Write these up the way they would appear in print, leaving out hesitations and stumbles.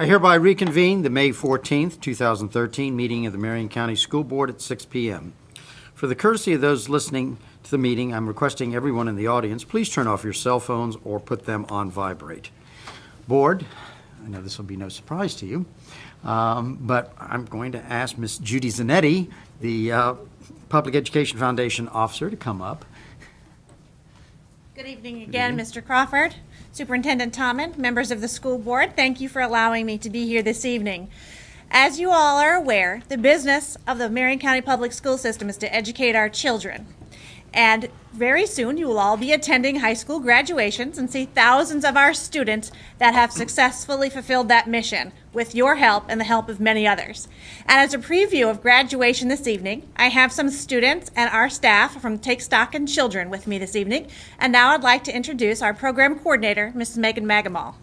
I hereby reconvene the May 14th, 2013 meeting of the Marion County School Board at 6 p.m. For the courtesy of those listening to the meeting, I'm requesting everyone in the audience, please turn off your cell phones or put them on vibrate. Board, I know this will be no surprise to you, but I'm going to ask Ms. Judy Zanetti, the Public Education Foundation officer, to come up. Good evening again, Mr. Crawford, Superintendent Tommen, members of the school board. Thank you for allowing me to be here this evening. As you all are aware, the business of the Marion County Public School System is to educate our children. And very soon you will all be attending high school graduations and see thousands of our students that have successfully fulfilled that mission with your help and the help of many others. And as a preview of graduation this evening, I have some students and our staff from Take Stock in Children with me this evening. And now I'd like to introduce our program coordinator, Mrs. Megan Magamal.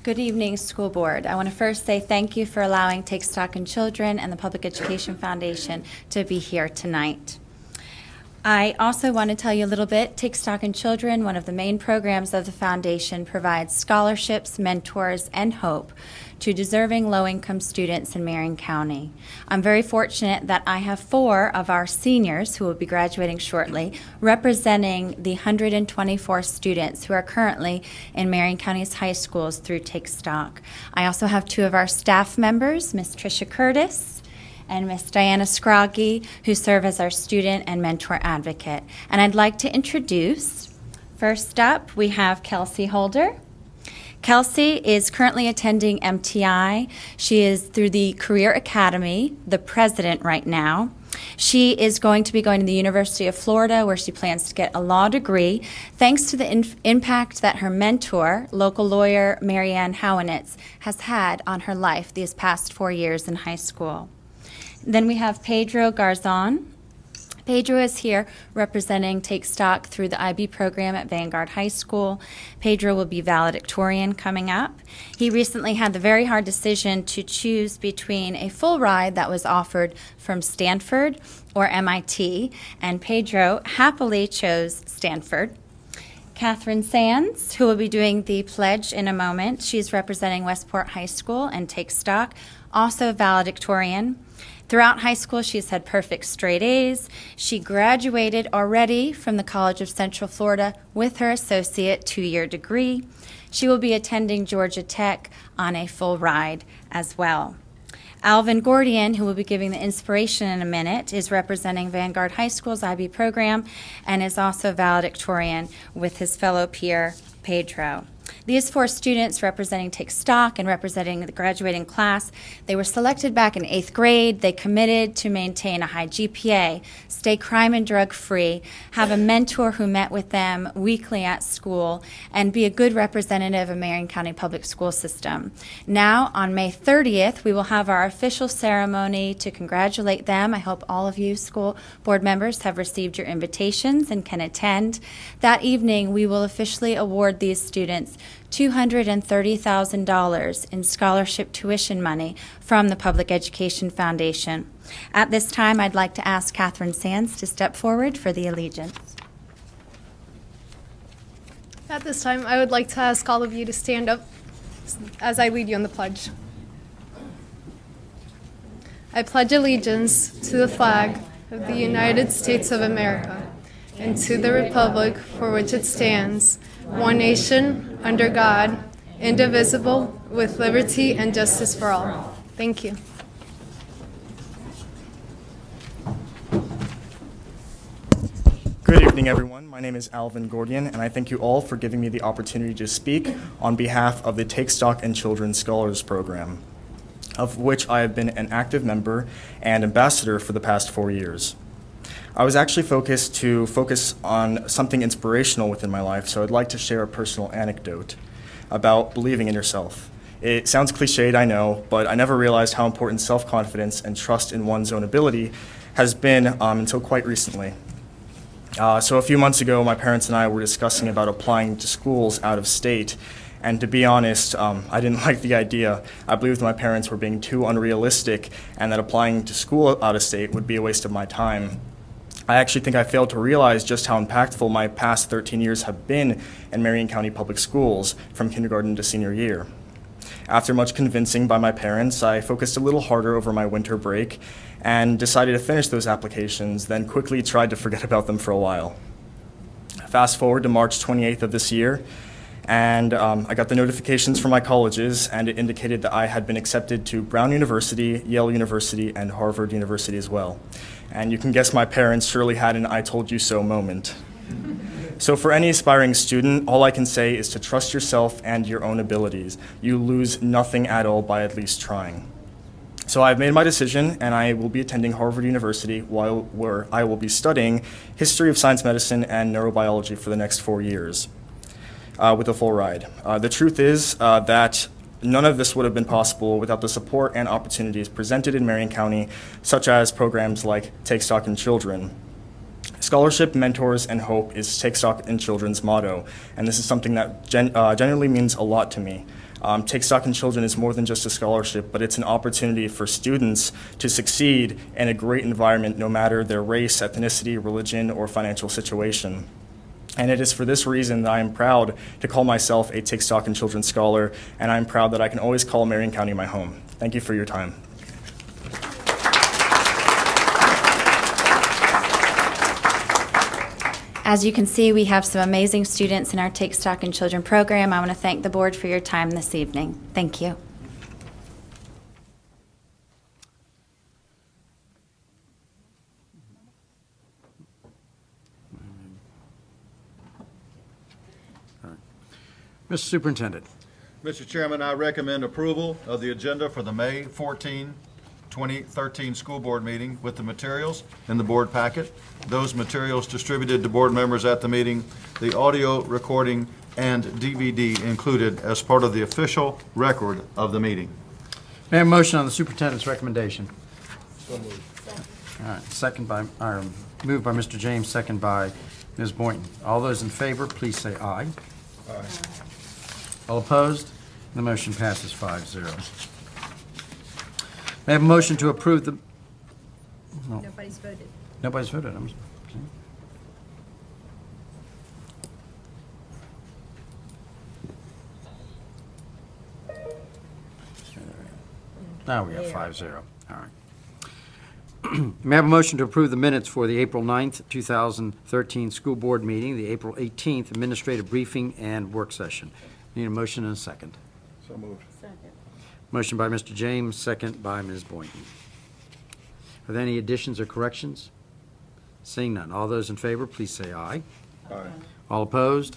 Good evening, school board. I want to first say thank you for allowing Take Stock in Children and the Public Education Foundation to be here tonight. I also want to tell you a little bit. Take Stock in Children, one of the main programs of the foundation, provides scholarships, mentors, and hope to deserving low-income students in Marion County. I'm very fortunate that I have 4 of our seniors who will be graduating shortly, representing the 124 students who are currently in Marion County's high schools through Take Stock. I also have 2 of our staff members, Ms. Tricia Curtis and Ms. Diana Scroggy, who serve as our student and mentor advocate. And I'd like to introduce, first up, we have Kelsey Holder. Kelsey is currently attending MTI. She is through the Career Academy, the president right now. She is going to be going to the University of Florida, where she plans to get a law degree, thanks to the impact that her mentor, local lawyer Marion Howenitz, has had on her life these past 4 years in high school. Then we have Pedro Garzon. Pedro is here representing Take Stock through the IB program at Vanguard High School. Pedro will be valedictorian coming up. He recently had the very hard decision to choose between a full ride that was offered from Stanford or MIT, and Pedro happily chose Stanford. Catherine Sands, who will be doing the pledge in a moment. She's representing Westport High School and Take Stock, also valedictorian. Throughout high school, she's had perfect straight A's. She graduated already from the College of Central Florida with her associate 2-year degree. She will be attending Georgia Tech on a full ride as well. Alvin Gordian, who will be giving the inspiration in a minute, is representing Vanguard High School's IB program and is also valedictorian with his fellow peer, Pedro. These 4 students representing Take Stock and representing the graduating class, they were selected back in 8th grade. They committed to maintain a high GPA, stay crime and drug free, have a mentor who met with them weekly at school, and be a good representative of Marion County Public School System. Now, on May 30th, we will have our official ceremony to congratulate them. I hope all of you school board members have received your invitations and can attend. That evening, we will officially award these students $230,000 in scholarship tuition money from the Public Education Foundation. At this time, I'd like to ask Catherine Sands to step forward for the allegiance. At this time, I would like to ask all of you to stand up as I lead you in the pledge. I pledge allegiance to the flag of the United States of America and to the republic for which it stands, one nation, under God, indivisible, with liberty and justice for all. Thank you. Good evening, everyone. My name is Alvin Gordian, and I thank you all for giving me the opportunity to speak on behalf of the Take Stock in Children Scholars Program, of which I have been an active member and ambassador for the past 4 years. I was actually focus on something inspirational within my life, so I'd like to share a personal anecdote about believing in yourself. It sounds cliched, I know, but I never realized how important self-confidence and trust in one's own ability has been until quite recently. So a few months ago, my parents and I were discussing about applying to schools out of state, and to be honest, I didn't like the idea. I believed my parents were being too unrealistic and that applying to school out of state would be a waste of my time. I actually think I failed to realize just how impactful my past 13 years have been in Marion County Public Schools from kindergarten to senior year. After much convincing by my parents, I focused a little harder over my winter break and decided to finish those applications, then quickly tried to forget about them for a while. Fast forward to March 28th of this year, and I got the notifications from my colleges, and it indicated that I had been accepted to Brown University, Yale University, and Harvard University as well. And you can guess my parents surely had an "I told you so" moment. So for any aspiring student, all I can say is to trust yourself and your own abilities. You lose nothing at all by at least trying. So I've made my decision, and I will be attending Harvard University, where I will be studying history of science medicine and neurobiology for the next 4 years with a full ride. The truth is that none of this would have been possible without the support and opportunities presented in Marion County, such as programs like Take Stock in Children. Scholarship, mentors, and hope is Take Stock in Children's motto, and this is something that genuinely means a lot to me. Take Stock in Children is more than just a scholarship, but it's an opportunity for students to succeed in a great environment, no matter their race, ethnicity, religion, or financial situation. And it is for this reason that I am proud to call myself a Take Stock in Children scholar, and I'm proud that I can always call Marion County my home. Thank you for your time. As you can see, we have some amazing students in our Take Stock in Children program. I want to thank the board for your time this evening. Thank you. Mr. Superintendent. Mr. Chairman, I recommend approval of the agenda for the May 14, 2013 school board meeting with the materials in the board packet. Those materials distributed to board members at the meeting, the audio recording and DVD included as part of the official record of the meeting. May I have a motion on the superintendent's recommendation? So moved. All right, moved by Mr. James, second by Ms. Boynton. All those in favor, please say aye. Aye. All opposed? The motion passes 5-0. May I have a motion to approve the... No. Nobody's voted. Nobody's voted. Now we have 5-0. All right. May I have a motion to approve the minutes for the April 9th, 2013 school board meeting, the April 18th administrative briefing and work session? Need a motion and a second. So moved. Second. Motion by Mr. James, second by Ms. Boynton. Are there any additions or corrections? Seeing none. All those in favor, please say aye. Aye. All opposed?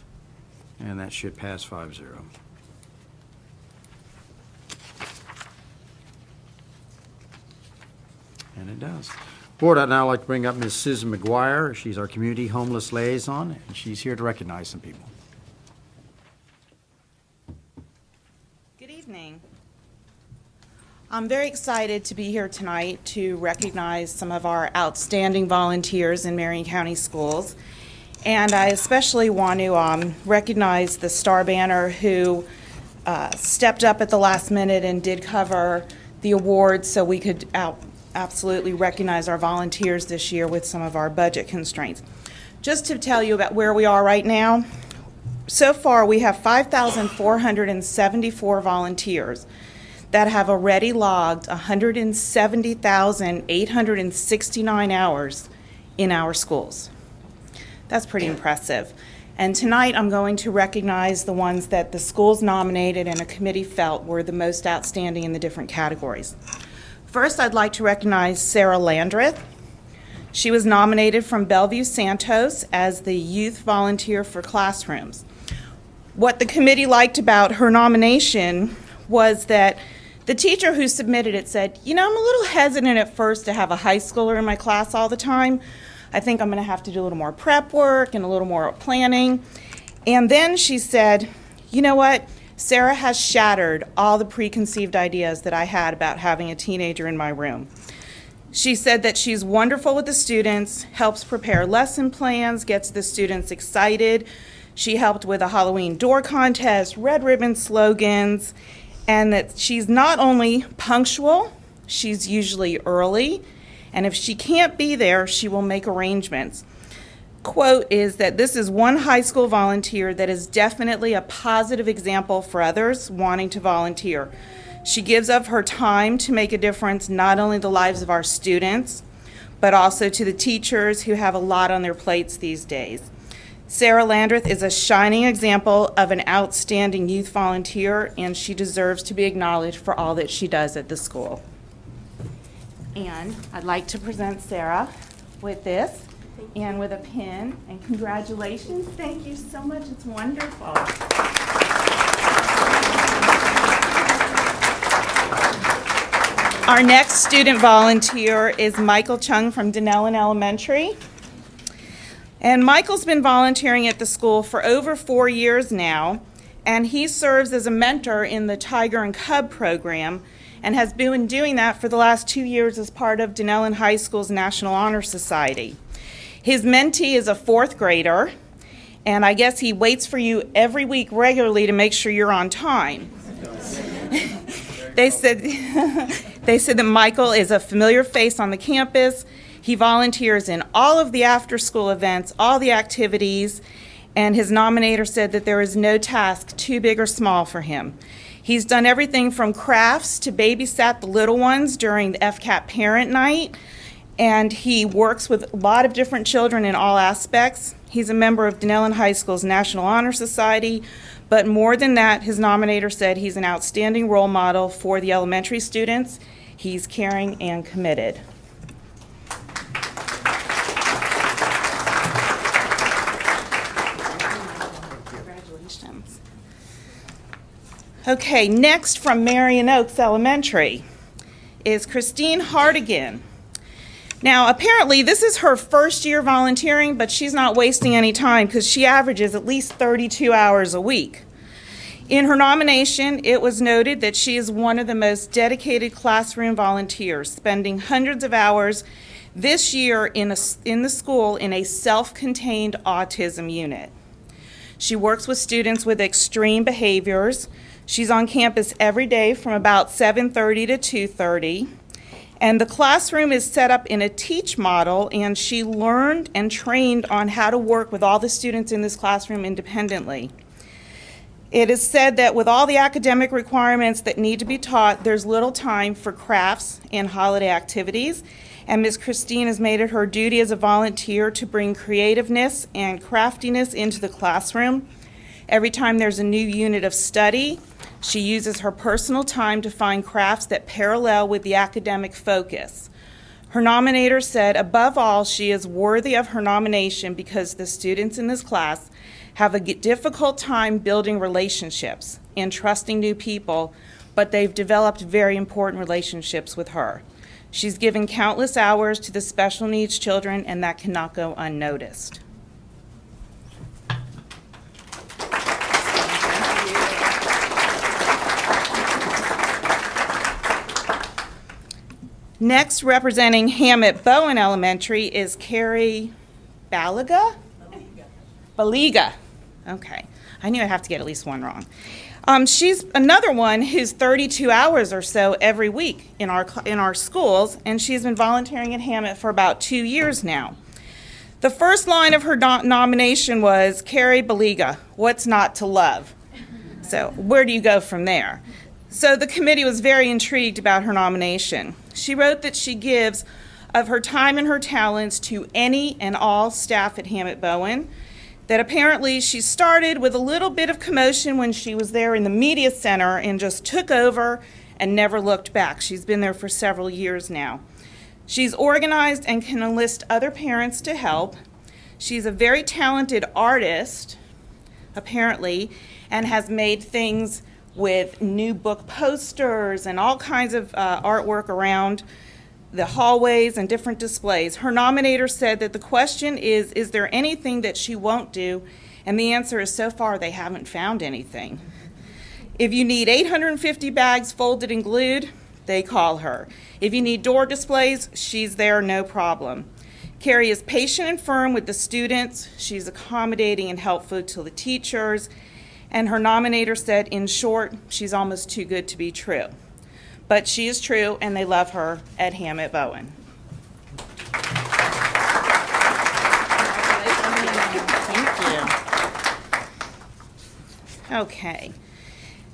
And that should pass 5-0. And it does. Board, I'd now like to bring up Ms. Susan McGuire. She's our community homeless liaison, and she's here to recognize some people. Good evening. I'm very excited to be here tonight to recognize some of our outstanding volunteers in Marion County Schools. And I especially want to recognize the Star Banner who stepped up at the last minute and did cover the awards so we could absolutely recognize our volunteers this year with some of our budget constraints. Just to tell you about where we are right now, so far we have 5,474 volunteers that have already logged 170,869 hours in our schools. That's pretty impressive. And tonight I'm going to recognize the ones that the schools nominated and a committee felt were the most outstanding in the different categories. First, I'd like to recognize Sarah Landreth. She was nominated from Bellevue Santos as the youth volunteer for classrooms. What the committee liked about her nomination was that the teacher who submitted it said, you know, I'm a little hesitant at first to have a high schooler in my class all the time. I think I'm going to have to do a little more prep work and a little more planning. And then she said, you know what? Sarah has shattered all the preconceived ideas that I had about having a teenager in my room. She said that she's wonderful with the students, helps prepare lesson plans, gets the students excited. She helped with a Halloween door contest, red ribbon slogans, and that she's not only punctual, she's usually early, and if she can't be there, she will make arrangements. quote is that this is one high school volunteer that is definitely a positive example for others wanting to volunteer. She gives of her time to make a difference not only in the lives of our students, but also to the teachers who have a lot on their plates these days. Sarah Landreth is a shining example of an outstanding youth volunteer, and she deserves to be acknowledged for all that she does at the school. And I'd like to present Sarah with this and with a pin, and congratulations. Thank you so much. It's wonderful. Our next student volunteer is Michael Chung from Denellen Elementary. And Michael's been volunteering at the school for over 4 years now, and he serves as a mentor in the Tiger and Cub program and has been doing that for the last 2 years as part of Denellen High School's National Honor Society. His mentee is a 4th grader, and I guess he waits for you every week regularly to make sure you're on time. They said that Michael is a familiar face on the campus. He volunteers in all of the after-school events, all the activities, and his nominator said that there is no task too big or small for him. He's done everything from crafts to babysat the little ones during the FCAT parent night, and he works with a lot of different children in all aspects. He's a member of Denellen High School's National Honor Society, but more than that, his nominator said he's an outstanding role model for the elementary students. He's caring and committed. Congratulations. Okay, next from Marion Oaks Elementary is Christine Hardigan. Now, apparently, this is her first year volunteering, but she's not wasting any time because she averages at least 32 hours a week. In her nomination, it was noted that she is one of the most dedicated classroom volunteers, spending hundreds of hours this year in the school in a self-contained autism unit. She works with students with extreme behaviors. She's on campus every day from about 7:30 to 2:30. And the classroom is set up in a teach model, and she learned and trained on how to work with all the students in this classroom independently. It is said that with all the academic requirements that need to be taught, there's little time for crafts and holiday activities, and Ms. Christine has made it her duty as a volunteer to bring creativeness and craftiness into the classroom. Every time there's a new unit of study, she uses her personal time to find crafts that parallel with the academic focus. Her nominator said, above all, she is worthy of her nomination because the students in this class have a difficult time building relationships and trusting new people, but they've developed very important relationships with her. She's given countless hours to the special needs children, and that cannot go unnoticed. Next, representing Hammett Bowen Elementary is Carrie Baliga? Baliga. Okay. I knew I'd have to get at least one wrong. She's another one who's 32 hours or so every week in our schools, and she's been volunteering at Hammett for about 2 years now. The first line of her nomination was, Carrie Baliga, what's not to love? So where do you go from there? So the committee was very intrigued about her nomination. She wrote that she gives of her time and her talents to any and all staff at Hammett Bowen, that apparently she started with a little bit of commotion when she was there in the media center and just took over and never looked back. She's been there for several years now. She's organized and can enlist other parents to help. She's a very talented artist, apparently, and has made things with new book posters and all kinds of artwork around the hallways and different displays. Her nominator said that the question is there anything that she won't do? And the answer is, so far, they haven't found anything. If you need 850 bags folded and glued, they call her. If you need door displays, she's there, no problem. Carrie is patient and firm with the students. She's accommodating and helpful to the teachers. And her nominator said, in short, she's almost too good to be true. But she is true, and they love her at Hammett Bowen. Okay.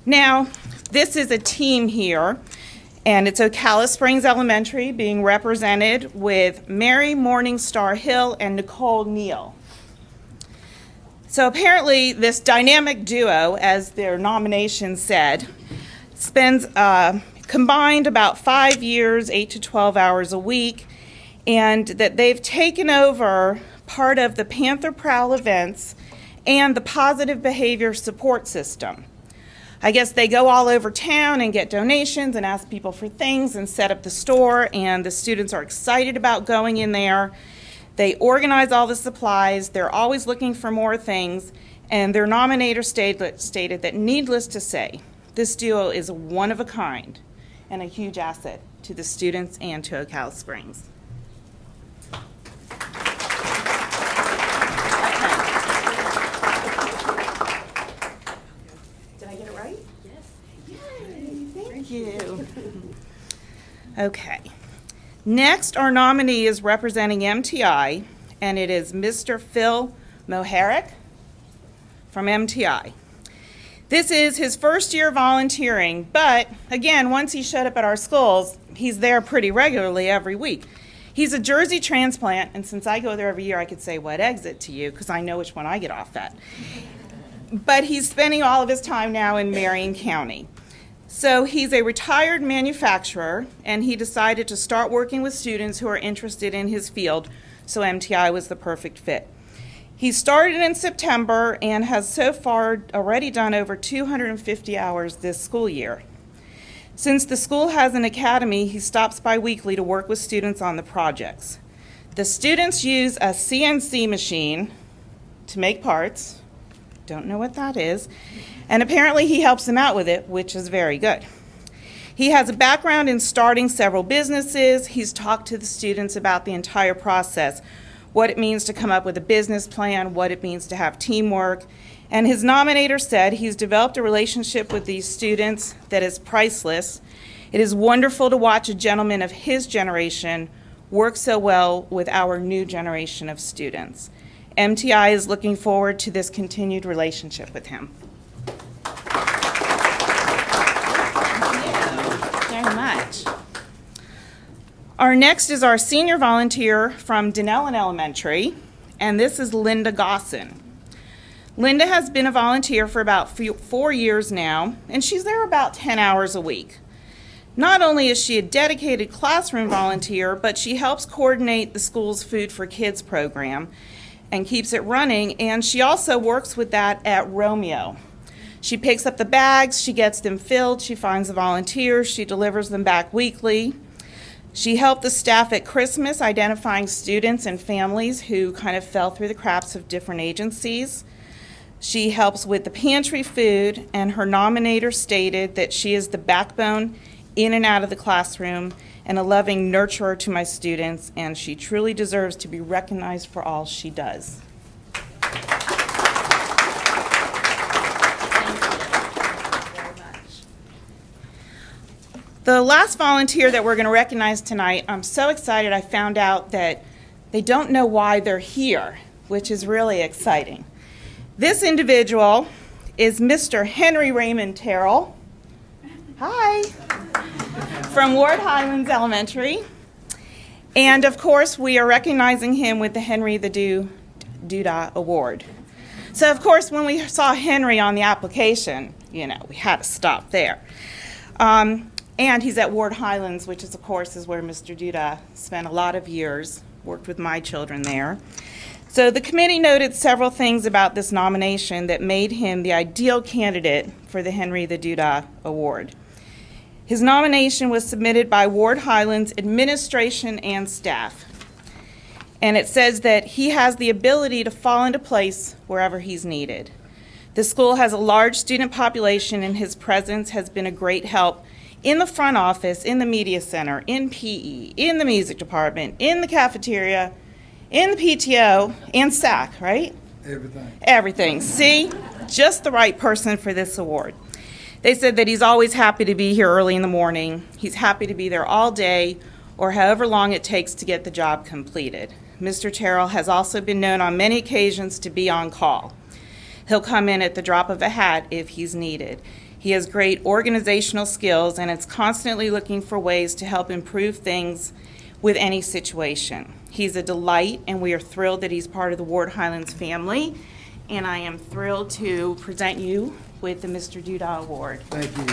Now, this is a team here, and it's Ocala Springs Elementary being represented with Mary Morningstar Hill and Nicole Neal. So apparently this dynamic duo, as their nomination said, spends combined about 5 years, 8 to 12 hours a week, and that they've taken over part of the Panther Prowl events and the positive behavior support system. I guess they go all over town and get donations and ask people for things and set up the store, and the students are excited about going in there. They organize all the supplies. They're always looking for more things, and their nominator stated that, needless to say, this duo is one of a kind and a huge asset to the students and to Ocala Springs. Did I get it right? Yes. Yay, thank you. Okay. Next, our nominee is representing MTI, and it is Mr. Phil Moharic from MTI. This is his first year volunteering, but again, once he showed up at our schools, he's there pretty regularly every week. He's a Jersey transplant, and since I go there every year, I could say what exit to you, because I know which one I get off at. But he's spending all of his time now in Marion County. So he's a retired manufacturer, and he decided to start working with students who are interested in his field, so MTI was the perfect fit. He started in September and has so far already done over 250 hours this school year. Since the school has an academy, he stops by weekly to work with students on the projects. The students use a CNC machine to make parts. Don't know what that is. And apparently he helps them out with it, which is very good. He has a background in starting several businesses. He's talked to the students about the entire process, what it means to come up with a business plan, what it means to have teamwork. And his nominator said he's developed a relationship with these students that is priceless. It is wonderful to watch a gentleman of his generation work so well with our new generation of students. MTI is looking forward to this continued relationship with him. Very much. Our next is our senior volunteer from Denellen Elementary, and this is Linda Gosson. Linda has been a volunteer for about 4 years now, and she's there about 10 hours a week. Not only is she a dedicated classroom volunteer, but she helps coordinate the school's Food for Kids program and keeps it running, and she also works with that at Romeo. She picks up the bags, she gets them filled, she finds the volunteers, she delivers them back weekly. She helped the staff at Christmas identifying students and families who kind of fell through the cracks of different agencies. She helps with the pantry food, and her nominator stated that she is the backbone in and out of the classroom and a loving nurturer to my students, and she truly deserves to be recognized for all she does. The last volunteer that we're going to recognize tonight, I'm so excited I found out that they don't know why they're here, which is really exciting. This individual is Mr. Henry Raymond Terrell. Hi. From Ward Highlands Elementary. And of course, we are recognizing him with the Henry the Doodah Award. So of course, when we saw Henry on the application, we had to stop there. And he's at Ward Highlands, which is, of course, is where Mr. Doodah spent a lot of years, worked with my children there. So the committee noted several things about this nomination that made him the ideal candidate for the Henry the Doodah Award. His nomination was submitted by Ward Highlands administration and staff. And it says that he has the ability to fall into place wherever he's needed. The school has a large student population, and his presence has been a great help in the front office, in the media center, in PE, in the music department, in the cafeteria, in the PTO, and SAC, right? Everything. Everything. See? Just the right person for this award. They said that he's always happy to be here early in the morning. He's happy to be there all day or however long it takes to get the job completed. Mr. Terrell has also been known on many occasions to be on call. He'll come in at the drop of a hat if he's needed. He has great organizational skills and is constantly looking for ways to help improve things with any situation. He's a delight, and we are thrilled that he's part of the Ward Highlands family. And I am thrilled to present you with the Mr. Duda Award. Thank you.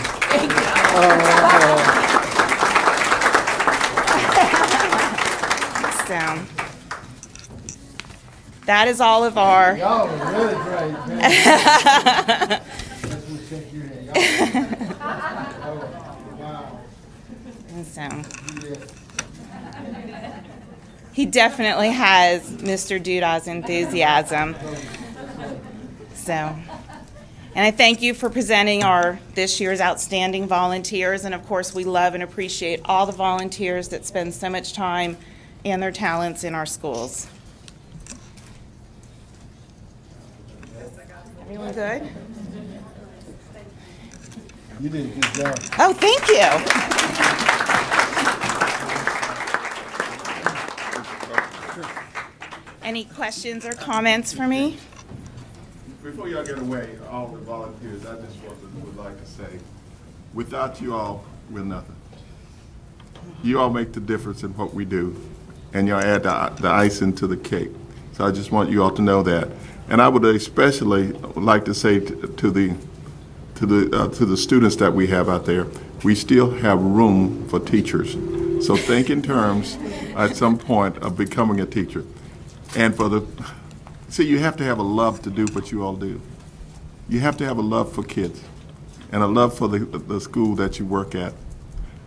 So, that is all of our. Y'all were really great. So, he definitely has Mr. Duda's enthusiasm. So, and I thank you for presenting this year's outstanding volunteers. And of course, we love and appreciate all the volunteers that spend so much time and their talents in our schools. Everyone good? You did a good job. Oh, thank you. Any questions or comments for me? Before y'all get away, all the volunteers, I just would like to say, without you all, we're nothing. You all make the difference in what we do, and y'all add the icing to the cake. So I just want you all to know that. And I would especially like to say to the students that we have out there, we still have room for teachers. So think in terms at some point of becoming a teacher. And see, you have to have a love to do what you all do. You have to have a love for kids and a love for the school that you work at.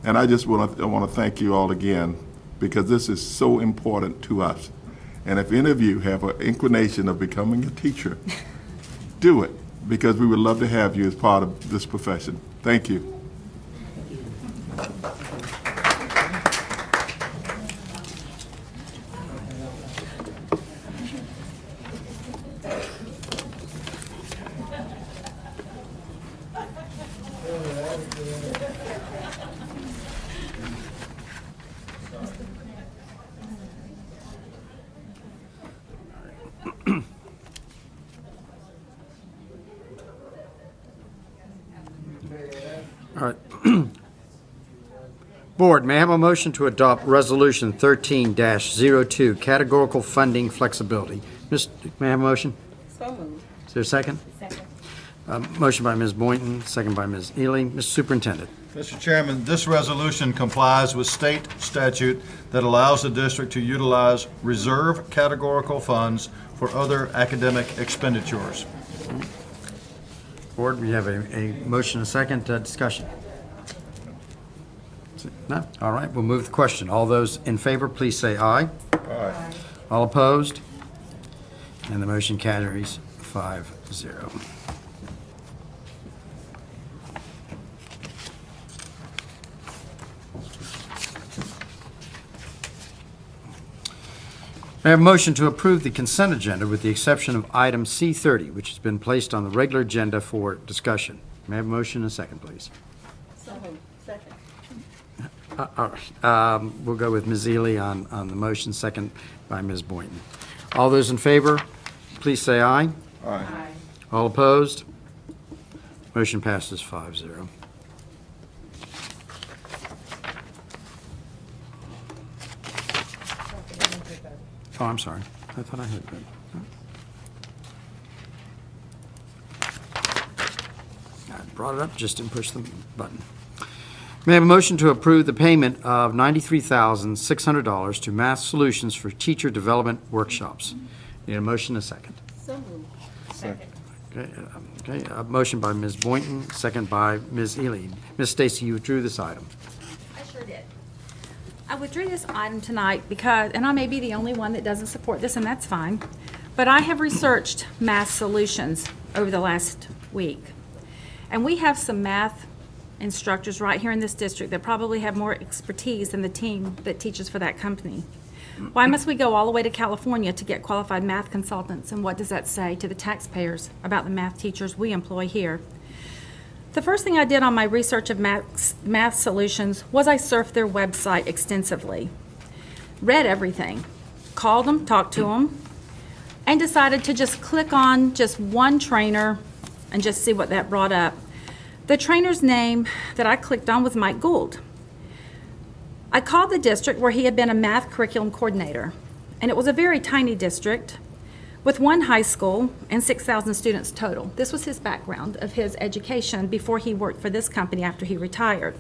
And I just want to thank you all again, because this is so important to us. And if any of you have an inclination of becoming a teacher, do it, because we would love to have you as part of this profession. Thank you. All right. Board, may I have a motion to adopt Resolution 13-02, categorical funding flexibility? May I have a motion? So moved. Is there a second? Second. Motion by Ms. Boynton, second by Ms. Ely. Mr. Superintendent. Mr. Chairman, this resolution complies with state statute that allows the district to utilize reserve categorical funds for other academic expenditures. Board, we have a motion, a second, discussion. No? All right, we'll move the question. All those in favor, please say aye. Aye. All opposed? And the motion carries 5-0. I have a motion to approve the consent agenda with the exception of item C30, which has been placed on the regular agenda for discussion. May I have a motion and a second, please? So moved. Second. All right. We'll go with Ms. Ely on the motion, second by Ms. Boynton. All those in favor, please say aye. Aye. All opposed? Motion passes 5-0. Oh, I'm sorry. I thought I had that. I brought it up, just didn't push the button. May I have a motion to approve the payment of $93,600 to Math Solutions for teacher development workshops? Need a motion and a second. So moved. Second. Okay, a motion by Ms. Boynton, second by Ms. Ely. Ms. Stacy, you withdrew this item. I sure did. I withdrew this item tonight because, and I may be the only one that doesn't support this, and that's fine, but I have researched Math Solutions over the last week. And we have some math instructors right here in this district that probably have more expertise than the team that teaches for that company. Why must we go all the way to California to get qualified math consultants? And what does that say to the taxpayers about the math teachers we employ here? The first thing I did on my research of Math Solutions was I surfed their website extensively, read everything, called them, talked to them, and decided to just click on just one trainer and just see what that brought up. The trainer's name that I clicked on was Mike Gould. I called the district where he had been a math curriculum coordinator, and it was a very tiny district with one high school and 6,000 students total. This was his background of his education before he worked for this company after he retired.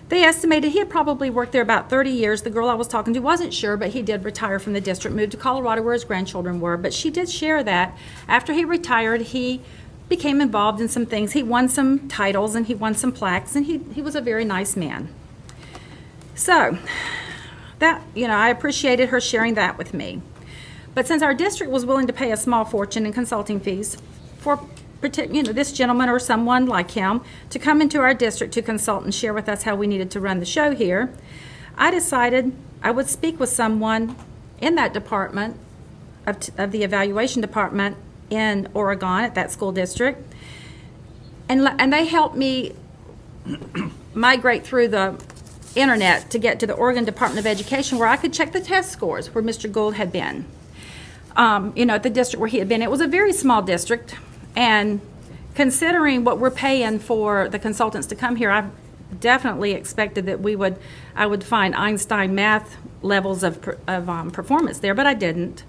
They estimated he had probably worked there about 30 years. The girl I was talking to wasn't sure, but he did retire from the district, moved to Colorado where his grandchildren were. But she did share that after he retired, he became involved in some things. He won some titles and he won some plaques, and he was a very nice man. So that, I appreciated her sharing that with me. But since our district was willing to pay a small fortune in consulting fees for this gentleman or someone like him to come into our district to consult and share with us how we needed to run the show here, I decided I would speak with someone in that department of the evaluation department in Oregon at that school district, and they helped me migrate through the internet to get to the Oregon Department of Education where I could check the test scores where Mr. Gould had been. At the district where he had been. It was a very small district, and considering what we're paying for the consultants to come here, I definitely expected that I would find Einstein math levels of performance there, but I didn't.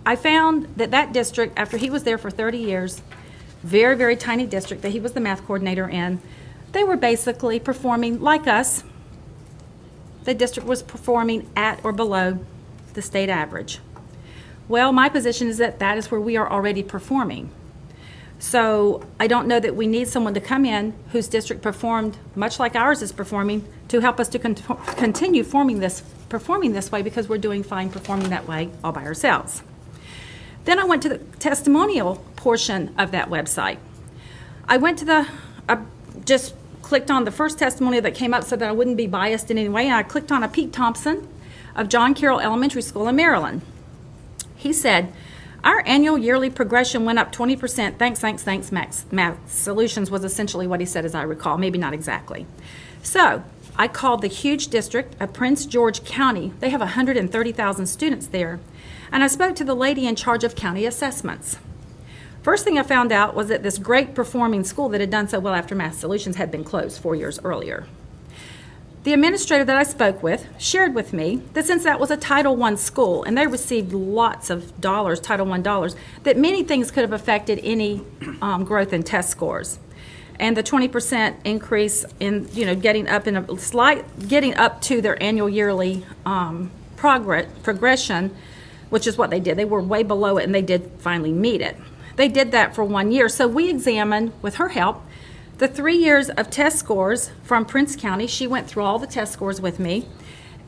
I found that district, after he was there for 30 years, very, very tiny district that he was the math coordinator in, they were basically performing like us. The district was performing at or below the state average. Well, my position is that is where we are already performing. So I don't know that we need someone to come in whose district performed much like ours is performing to help us to continue performing this way, because we're doing fine performing that way all by ourselves. Then I went to the testimonial portion of that website. I went to just clicked on the first testimonial that came up so that I wouldn't be biased in any way, and I clicked on a Pete Thompson of John Carroll Elementary School in Maryland. He said, "Our annual yearly progression went up 20%. Thanks, Math Solutions," was essentially what he said, as I recall, maybe not exactly. So I called the huge district of Prince George County. They have 130,000 students there. And I spoke to the lady in charge of county assessments. First thing I found out was that this great performing school that had done so well after Math Solutions had been closed 4 years earlier. The administrator that I spoke with shared with me that since that was a Title I school and they received lots of dollars, Title I dollars, that many things could have affected any growth in test scores. And the 20% increase in, getting up to their annual yearly progression, which is what they did. They were way below it, and they did finally meet it. They did that for 1 year. So we examined, with her help, the 3 years of test scores from Prince County. She went through all the test scores with me.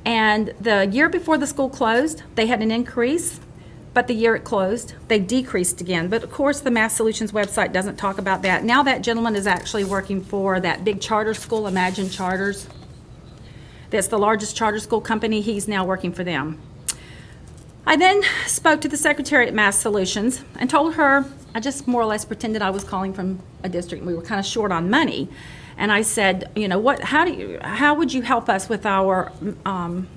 And the year before the school closed, they had an increase, but the year it closed, they decreased again. But of course, the Math Solutions website doesn't talk about that. Now that gentleman is actually working for that big charter school, Imagine Charters. That's the largest charter school company. He's now working for them. I then spoke to the secretary at Math Solutions and told her, I just more or less pretended I was calling from a district and we were kind of short on money. And I said, how would you help us with our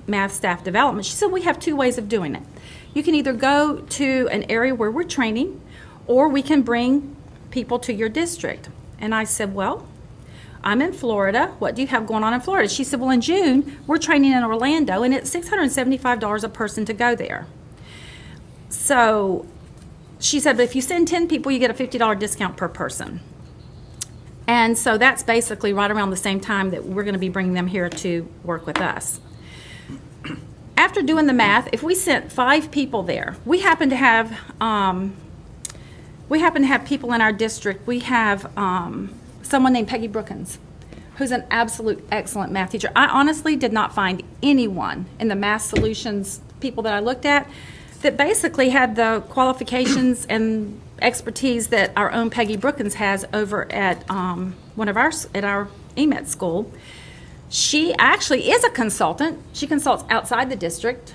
math staff development? She said, we have two ways of doing it. You can either go to an area where we're training, or we can bring people to your district. And I said, well, I'm in Florida. What do you have going on in Florida? She said, well, in June, we're training in Orlando, and it's $675 a person to go there. So she said, but if you send 10 people, you get a $50 discount per person. And so that's basically right around the same time that we're going to be bringing them here to work with us. After doing the math, if we sent 5 people there, we happen to have people in our district. We have someone named Peggy Brookins, who's an absolute excellent math teacher. I honestly did not find anyone in the Math Solutions people that I looked at that basically had the qualifications and expertise that our own Peggy Brookins has over at our EMET school. She actually is a consultant. She consults outside the district.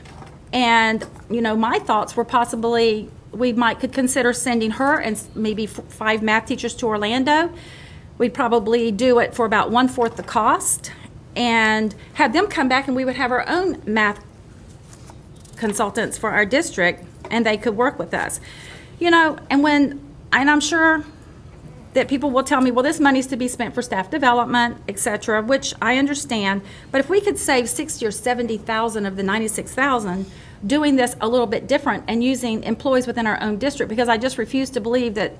And, my thoughts were possibly we could consider sending her and maybe 5 math teachers to Orlando. We'd probably do it for about 1/4 the cost and have them come back, and we would have our own math consultants for our district, and they could work with us. You know, and I'm sure that people will tell me, well, this money's to be spent for staff development, et cetera, which I understand. But if we could save 60 or 70,000 of the 96,000 doing this a little bit different and using employees within our own district, because I just refuse to believe that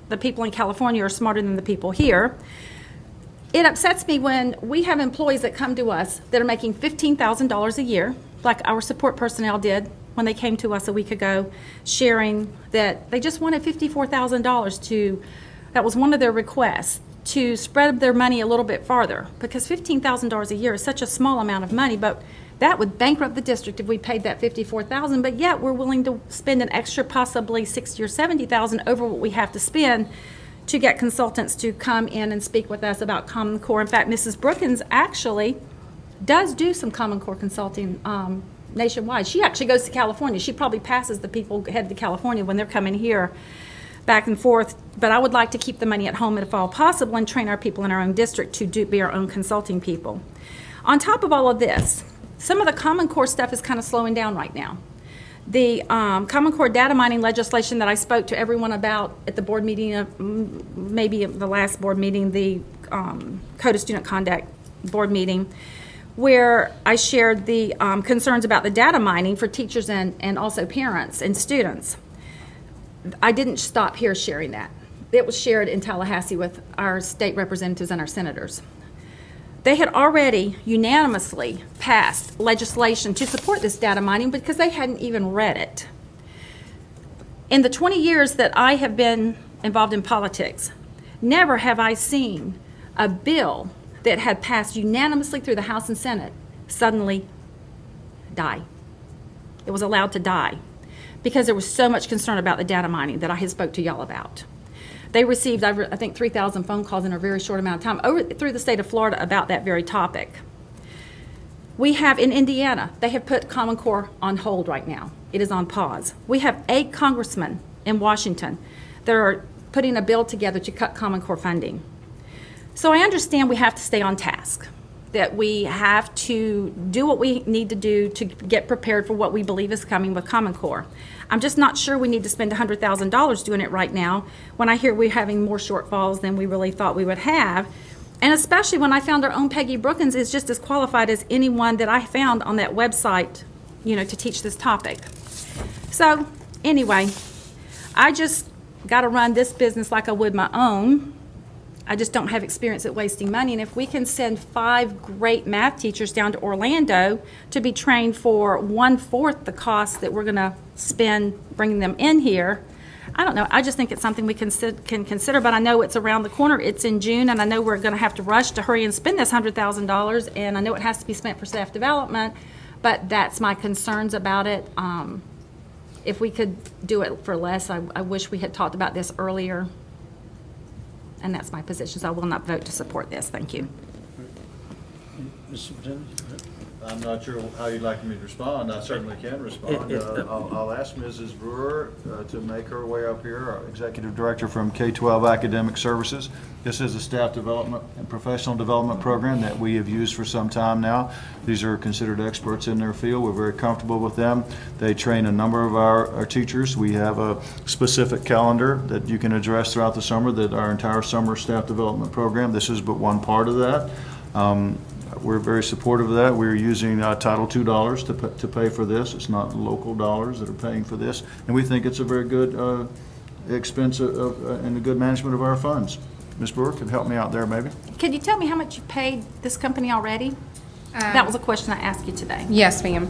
the people in California are smarter than the people here. It upsets me when we have employees that come to us that are making $15,000 a year, like our support personnel did when they came to us a week ago, sharing that they just wanted $54,000 to, that was one of their requests, to spread their money a little bit farther, because $15,000 a year is such a small amount of money, but that would bankrupt the district if we paid that $54,000, but yet we're willing to spend an extra possibly $60,000 or $70,000 over what we have to spend to get consultants to come in and speak with us about Common Core. In fact, Mrs. Brookins actually does do some Common Core consulting nationwide. She actually goes to California. She probably passes the people headed to California when they're coming here back and forth. But I would like to keep the money at home if all possible and train our people in our own district to be our own consulting people. On top of all of this, some of the Common Core stuff is kind of slowing down right now. The Common Core data mining legislation that I spoke to everyone about at the board meeting, maybe the last board meeting, the Code of Student Conduct board meeting, where I shared the concerns about the data mining for teachers and also parents and students. I didn't stop here sharing that. It was shared in Tallahassee with our state representatives and our senators. They had already unanimously passed legislation to support this data mining because they hadn't even read it. In the 20 years that I have been involved in politics, never have I seen a bill that had passed unanimously through the House and Senate suddenly die. It was allowed to die because there was so much concern about the data mining that I had spoke to y'all about. They received, I think, 3,000 phone calls in a very short amount of time over through the state of Florida about that very topic. We have in Indiana, they have put Common Core on hold right now. It is on pause. We have 8 congressmen in Washington that are putting a bill together to cut Common Core funding. So I understand we have to stay on task, that we have to do what we need to do to get prepared for what we believe is coming with Common Core. I'm just not sure we need to spend $100,000 doing it right now when I hear we're having more shortfalls than we really thought we would have. And especially when I found our own Peggy Brookins is just as qualified as anyone that I found on that website, you know, to teach this topic. So anyway, I just got to run this business like I would my own. I just don't have experience at wasting money. And if we can send 5 great math teachers down to Orlando to be trained for 1/4 the cost that we're going to spend bringing them in here, I don't know. I just think it's something we can consider, but I know it's around the corner. It's in June, and I know we're going to have to rush to hurry and spend this $100,000, and I know it has to be spent for staff development, but that's my concerns about it. If we could do it for less, I wish we had talked about this earlier. And that's my position, so I will not vote to support this. Thank you. Mr. Superintendent? I'm not sure how you'd like me to respond. I certainly can respond. I'll ask Mrs. Brewer to make her way up here, our Executive Director from K-12 Academic Services. This is a staff development and professional development program that we have used for some time now. These are considered experts in their field. We're very comfortable with them. They train a number of our teachers. We have a specific calendar that you can address throughout the summer, that our entire summer staff development program. This is but one part of that. We're very supportive of that. We're using Title II dollars to pay for this. It's not local dollars that are paying for this. And we think it's a very good expense and a good management of our funds. Ms. Brewer could help me out there maybe. Can you tell me how much you paid this company already? That was a question I asked you today. Yes, ma'am.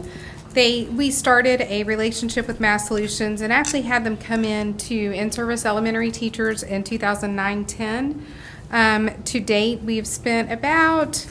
We started a relationship with Mass Solutions and actually had them come in to in-service elementary teachers in 2009-10. To date, we've spent about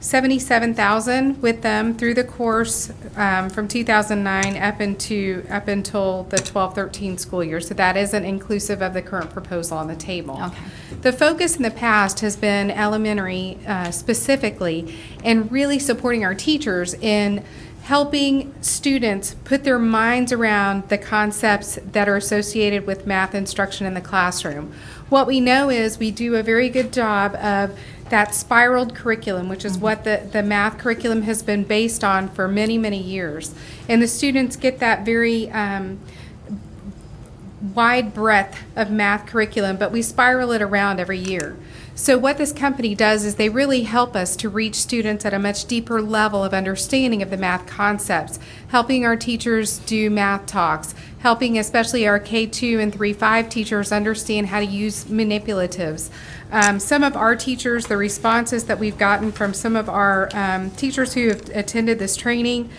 $77,000 with them through the course from 2009 up until the 12-13 school year. So that isn't inclusive of the current proposal on the table. Okay. The focus in the past has been elementary specifically, and really supporting our teachers in helping students put their minds around the concepts that are associated with math instruction in the classroom. What we know is we do a very good job of that spiraled curriculum, which is what the math curriculum has been based on for many, many years. And the students get that very wide breadth of math curriculum, but we spiral it around every year. So what this company does is they really help us to reach students at a much deeper level of understanding of the math concepts, helping our teachers do math talks, helping especially our K2 and 3-5 teachers understand how to use manipulatives. Some of our teachers, the responses that we've gotten from some of our teachers who have attended this training,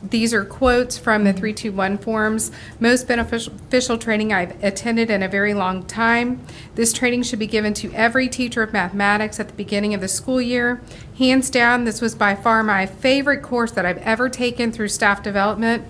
these are quotes from the 321 forms. Most beneficial training I've attended in a very long time. This training should be given to every teacher of mathematics at the beginning of the school year. Hands down, this was by far my favorite course that I've ever taken through staff development.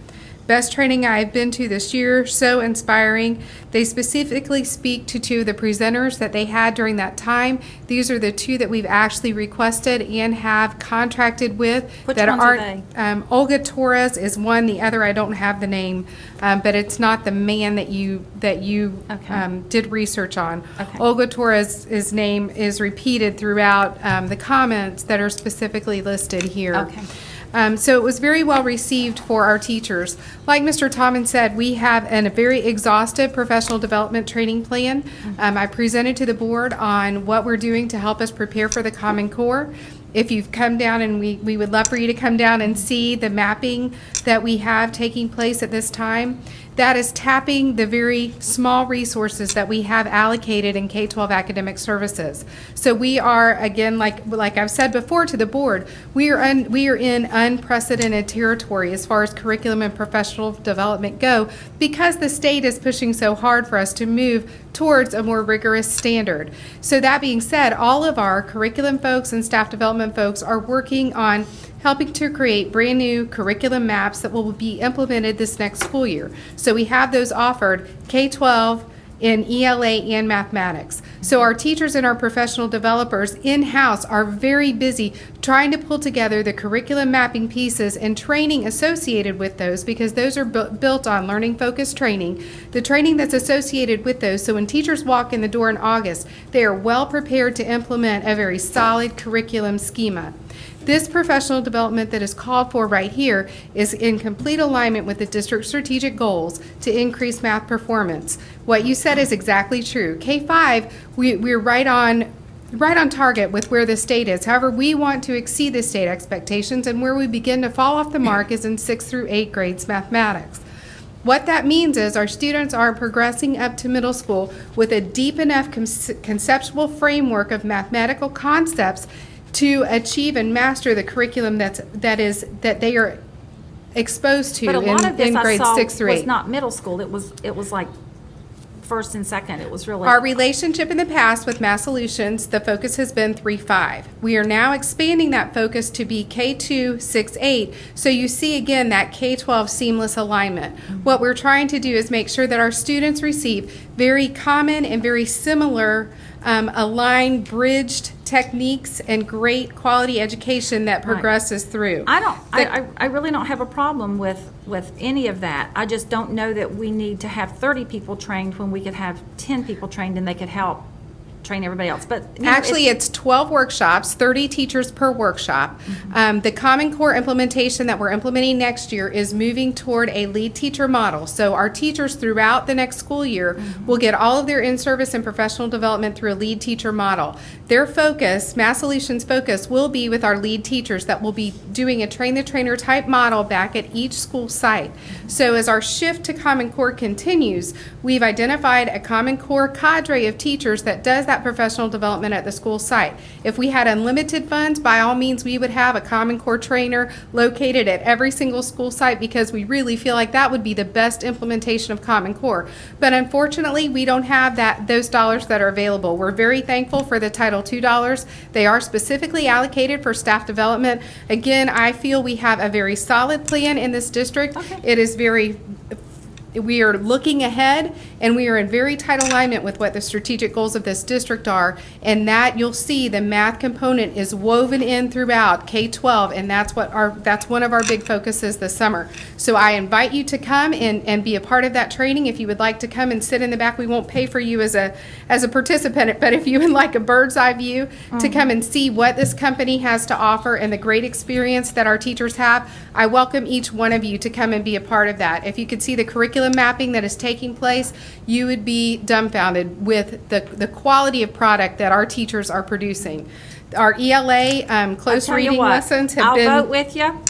Best training I've been to this year, so inspiring. They specifically speak to two of the presenters that they had during that time. These are the two that we've actually requested and have contracted with. Which that ones are they? Olga Torres is one, the other I don't have the name, but it's not the man that you Okay. did research on. Okay. Olga Torres' name is repeated throughout the comments that are specifically listed here. Okay. So it was very well received for our teachers. Like Mr. Tommen said, we have a very exhaustive professional development training plan. I presented to the board on what we're doing to help us prepare for the Common Core. If you've come down, and we would love for you to come down and see the mapping that we have taking place at this time. That is tapping the very small resources that we have allocated in K-12 academic services. So we are, again, like I've said before to the board, we are in unprecedented territory as far as curriculum and professional development go, because the state is pushing so hard for us to move towards a more rigorous standard. So that being said, all of our curriculum folks and staff development folks are working on helping to create brand new curriculum maps that will be implemented this next school year. So we have those offered K-12 in ELA and mathematics. So our teachers and our professional developers in-house are very busy trying to pull together the curriculum mapping pieces and training associated with those, because those are built on learning-focused training, the training that's associated with those. So when teachers walk in the door in August, they are well prepared to implement a very solid curriculum schema. This professional development that is called for right here is in complete alignment with the district's strategic goals to increase math performance. What you said is exactly true. K-5, we're right on target with where the state is. However, we want to exceed the state expectations, and where we begin to fall off the mark is in 6th through 8th grades mathematics. What that means is our students are progressing up to middle school with a deep enough conceptual framework of mathematical concepts to achieve and master the curriculum that they are exposed to But a lot of this in I grades saw 6 through 8. was not middle school. It was like first and second. It was really Our relationship in the past with Math Solutions, the focus has been 3-5. We are now expanding that focus to be K2, 6-8. So you see again that K-12 seamless alignment. What we're trying to do is make sure that our students receive very common and very similar aligned, bridged techniques and great quality education that progresses through. I really don't have a problem with any of that. I just don't know that we need to have 30 people trained when we could have 10 people trained and they could help train everybody else. But you know, actually, it's 12 workshops, 30 teachers per workshop. The Common Core implementation that we're implementing next year is moving toward a lead teacher model. So our teachers throughout the next school year will get all of their in-service and professional development through a lead teacher model. Their focus, Math Solutions' focus, will be with our lead teachers that will be doing a train-the-trainer type model back at each school site. So as our shift to Common Core continues, we've identified a Common Core cadre of teachers that does that professional development at the school site. If we had unlimited funds, by all means, we would have a Common Core trainer located at every single school site, because we really feel like that would be the best implementation of Common Core. But unfortunately, we don't have those dollars that are available. We're very thankful for the Title II dollars. They are specifically allocated for staff development. Again, I feel we have a very solid plan in this district. Okay. It is very we are looking ahead, and we are in very tight alignment with what the strategic goals of this district are, and that you'll see the math component is woven in throughout K-12, and that's one of our big focuses this summer. So I invite you to come and be a part of that training. If you would like to come and sit in the back, we won't pay for you as a participant, but if you would like a bird's eye view to come and see what this company has to offer and the great experience that our teachers have, I welcome each one of you to come and be a part of that. If you could see the curriculum mapping that is taking place, you would be dumbfounded with the quality of product that our teachers are producing. Our ELA close reading lessons have been... I'll vote with you.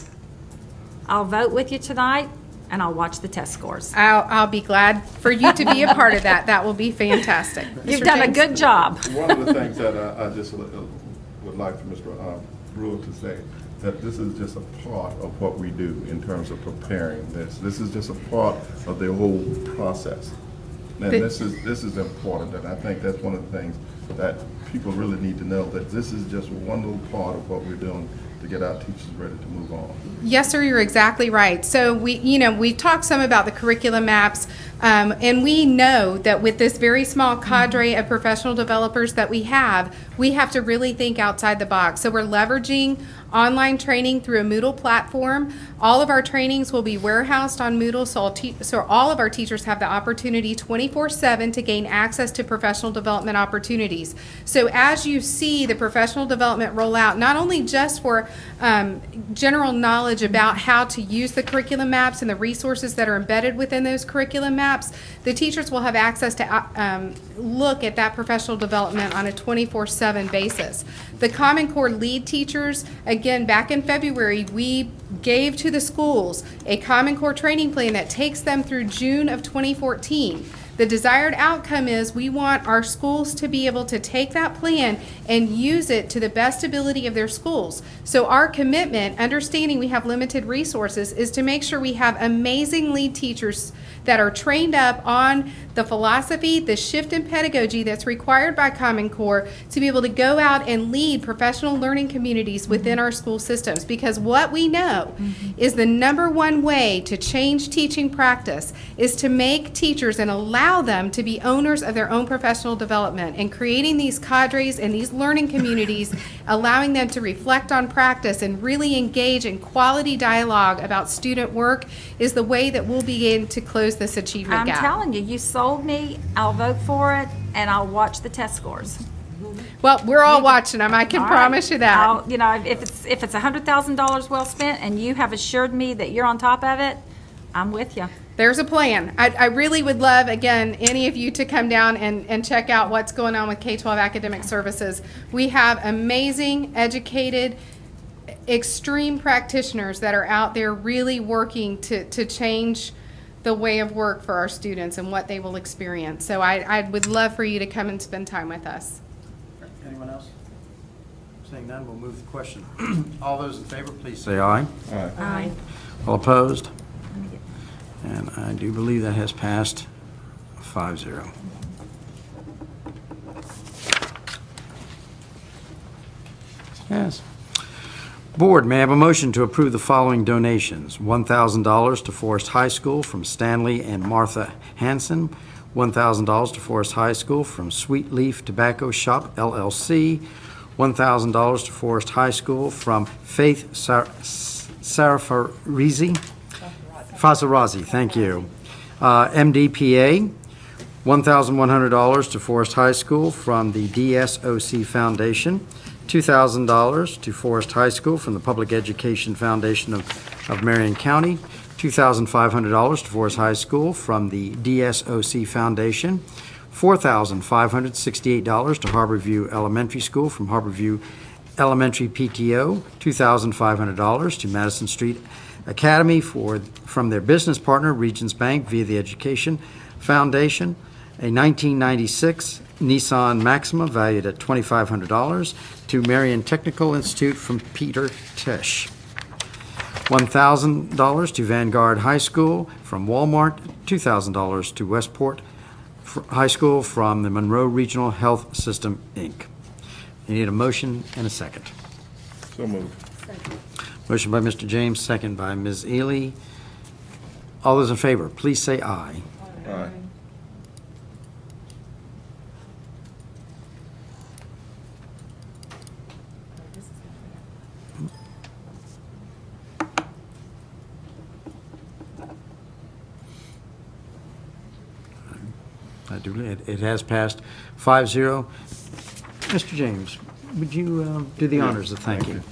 I'll vote with you tonight, and I'll watch the test scores. I'll be glad for you to be a part of that. That will be fantastic. You've Mr. done a James? good job. One of the things that I just would like for Mr. Brewer to say, that this is just a part of what we do in terms of preparing this. This is just a part of the whole process. And this is important, and I think that's one of the things that people really need to know, that this is just one little part of what we're doing to get our teachers ready to move on. Yes, sir, you're exactly right. So we talked some about the curriculum maps, and we know that with this very small cadre of professional developers that we have to really think outside the box. So we're leveraging online training through a Moodle platform. All of our trainings will be warehoused on Moodle, so all of our teachers have the opportunity 24/7 to gain access to professional development opportunities. So as you see the professional development roll out, not only just for general knowledge about how to use the curriculum maps and the resources that are embedded within those curriculum maps, the teachers will have access to look at that professional development on a 24/7 basis. The Common Core lead teachers, again, back in February, we gave to the schools a Common Core training plan that takes them through June of 2014. The desired outcome is we want our schools to be able to take that plan and use it to the best ability of their schools. So our commitment, understanding we have limited resources, is to make sure we have amazing lead teachers that are trained up on the philosophy, the shift in pedagogy that's required by Common Core to be able to go out and lead professional learning communities within our school systems. Because what we know is the number one way to change teaching practice is to make teachers and allow them to be owners of their own professional development, and creating these cadres and these learning communities, allowing them to reflect on practice and really engage in quality dialogue about student work is the way that we'll begin to close this achievement gap. I'm telling you, you sold me. I'll vote for it, and I'll watch the test scores. Well, we're all watching them. I can promise you that. If it's $100,000 well spent, and you have assured me that you're on top of it, I'm with you. There's a plan. I really would love, again, any of you to come down and check out what's going on with K-12 Academic Services. We have amazing, educated, extreme practitioners that are out there really working to change the way of work for our students and what they will experience. So I would love for you to come and spend time with us. Anyone else? Seeing none, we'll move the question. All those in favor, please say aye. Aye. Aye. All opposed? And I do believe that has passed 5-0. Yes. Board, may I have a motion to approve the following donations? $1,000 to Forest High School from Stanley and Martha Hansen, $1,000 to Forest High School from Sweet Leaf Tobacco Shop, LLC, $1,000 to Forest High School from Faith Fasarazi, thank you. MDPA, $1,100 to Forest High School from the DSOC Foundation, $2,000 to Forest High School from the Public Education Foundation of Marion County, $2,500 to Forest High School from the DSOC Foundation, $4,568 to Harborview Elementary School from Harborview Elementary PTO, $2,500 to Madison Street Academy from their business partner, Regions Bank, via the Education Foundation, a 1996 Nissan Maxima valued at $2,500 to Marion Technical Institute from Peter Tisch. $1,000 to Vanguard High School from Walmart, $2,000 to Westport High School from the Monroe Regional Health System, Inc. You need a motion and a second. So moved. Motion by Mr. James, second by Ms. Ely. All those in favor, please say aye. Aye. It has passed 5-0. Mr. James, would you do the honors of thanking?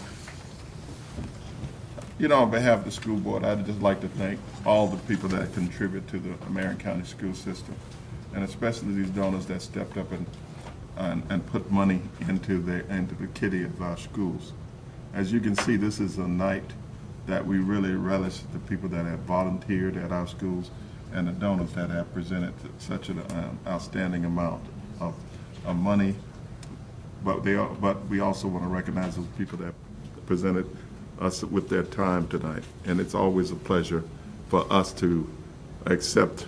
You know, on behalf of the school board, I'd just like to thank all the people that contribute to the Marion County school system, and especially these donors that stepped up and put money into the kitty of our schools. As you can see, this is a night that we really relish the people that have volunteered at our schools and the donors that have presented such an outstanding amount of money. But we also want to recognize those people that presented us with their time tonight. And it's always a pleasure for us to accept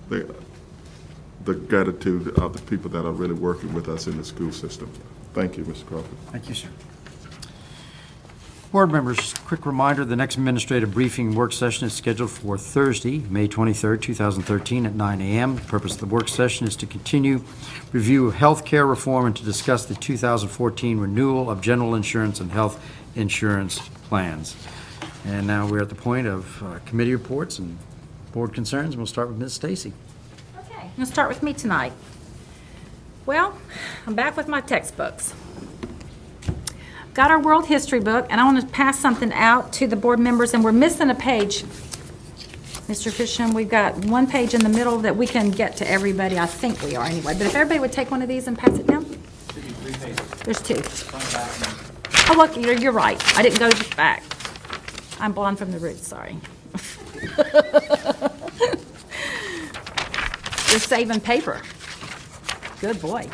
the gratitude of the people that are really working with us in the school system. Thank you, Mr. Crawford. Thank you, sir. Board members, quick reminder, the next administrative briefing work session is scheduled for Thursday, May 23rd, 2013 at 9 a.m. The purpose of the work session is to continue review of health care reform and to discuss the 2014 renewal of general insurance and health insurance plans. And now we're at the point of committee reports and board concerns. We'll start with Ms. Stacy. Okay, I'm going to start with me tonight. Well, I'm back with my textbooks. Got our world history book, and I want to pass something out to the board members, and we're missing a page. Mr. Fisham, we've got one page in the middle that we can get to everybody. I think we are anyway, but if everybody would take one of these and pass it down. There's two. Oh, look, you're right. I didn't go back. I'm blonde from the roots, sorry. You're saving paper. Good boy.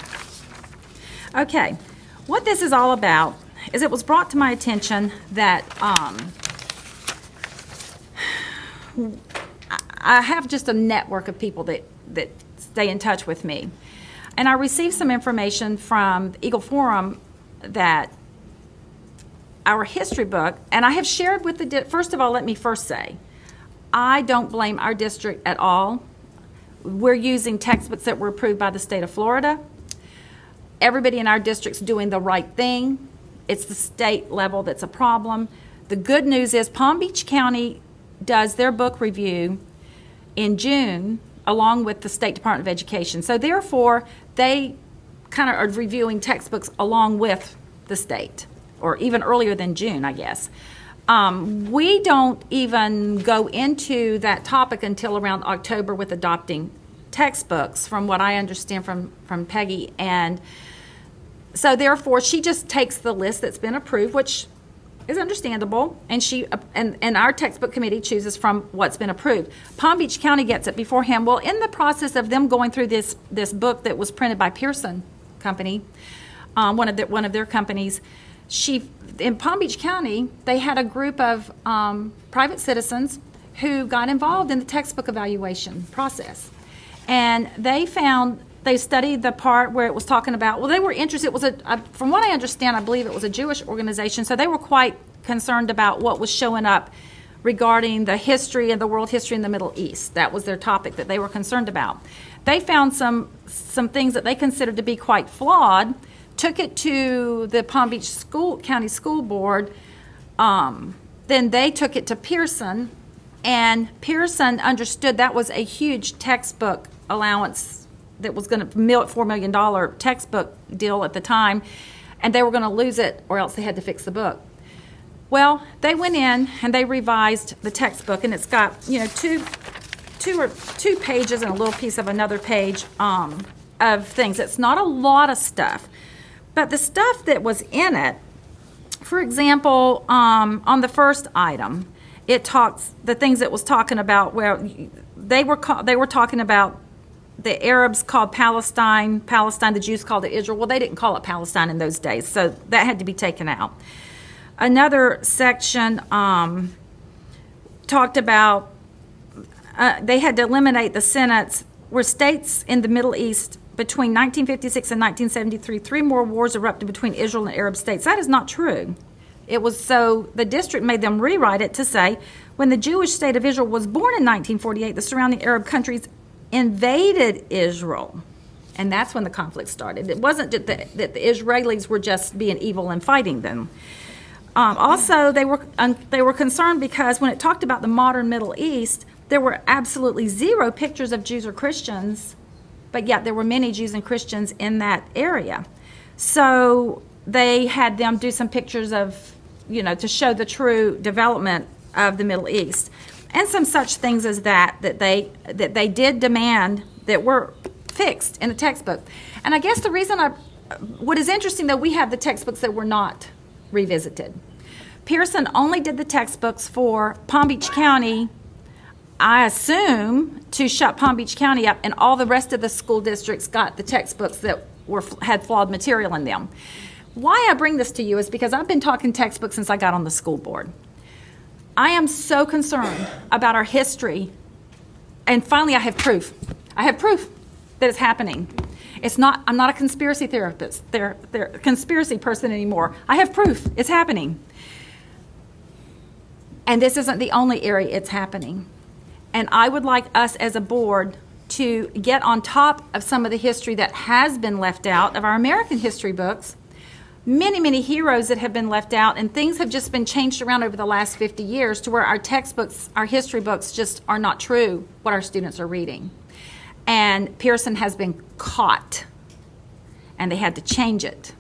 Okay, what this is all about is it was brought to my attention that I have just a network of people that stay in touch with me. And I received some information from Eagle Forum that our history book, and I have shared with the, first of all, let me first say, I don't blame our district at all. We're using textbooks that were approved by the state of Florida. Everybody in our district's doing the right thing. It's the state level that's a problem. The good news is Palm Beach County does their book review in June along with the State Department of Education. So therefore, they kind of are reviewing textbooks along with the state, or even earlier than June, I guess. We don't even go into that topic until around October with adopting textbooks, from what I understand from Peggy. And so therefore, she just takes the list that's been approved, which is understandable, and she and our textbook committee chooses from what's been approved. Palm Beach County gets it beforehand. Well, in the process of them going through this book that was printed by Pearson Company, one of their companies, in Palm Beach County, they had a group of private citizens who got involved in the textbook evaluation process, and they studied the part where it was talking about, well, they were interested, it was from what I understand, I believe it was a Jewish organization, so they were quite concerned about what was showing up regarding the history and the world history in the Middle East. That was their topic that they were concerned about. They found some things that they considered to be quite flawed, took it to the Palm Beach County School Board, then they took it to Pearson, and Pearson understood that was a huge textbook allowance that was going to $4 million textbook deal at the time, and they were going to lose it or else they had to fix the book. Well, they went in and they revised the textbook, and it's got two pages and a little piece of another page of things. It's not a lot of stuff, but the stuff that was in it, for example, on the first item, it talks the things it was talking about where they were talking about. The Arabs called Palestine, the Jews called it Israel. Well, they didn't call it Palestine in those days, so that had to be taken out. Another section talked about, they had to eliminate the sentence where states in the Middle East between 1956 and 1973, 3 more wars erupted between Israel and Arab states. That is not true. It was so the district made them rewrite it to say, when the Jewish state of Israel was born in 1948, the surrounding Arab countries invaded Israel. And that's when the conflict started. It wasn't that the Israelis were just being evil and fighting them. Also, they were concerned because when it talked about the modern Middle East, there were absolutely zero pictures of Jews or Christians, but yet there were many Jews and Christians in that area. So they had them do some pictures of, to show the true development of the Middle East. And some such things as that they did demand that were fixed in the textbook. And I guess the reason what is interesting though, we have the textbooks that were not revisited. Pearson only did the textbooks for Palm Beach County, I assume, to shut Palm Beach County up, and all the rest of the school districts got the textbooks that had flawed material in them. Why I bring this to you is because I've been talking textbooks since I got on the school board. I am so concerned about our history, and finally I have proof. I have proof that it's happening. I'm not a conspiracy therapist, conspiracy person anymore. I have proof it's happening. And this isn't the only area it's happening. And I would like us as a board to get on top of some of the history that has been left out of our American history books. Many, many heroes that have been left out, and things have just been changed around over the last 50 years to where our textbooks, our history books just are not true what our students are reading. And Pearson has been caught, and they had to change it.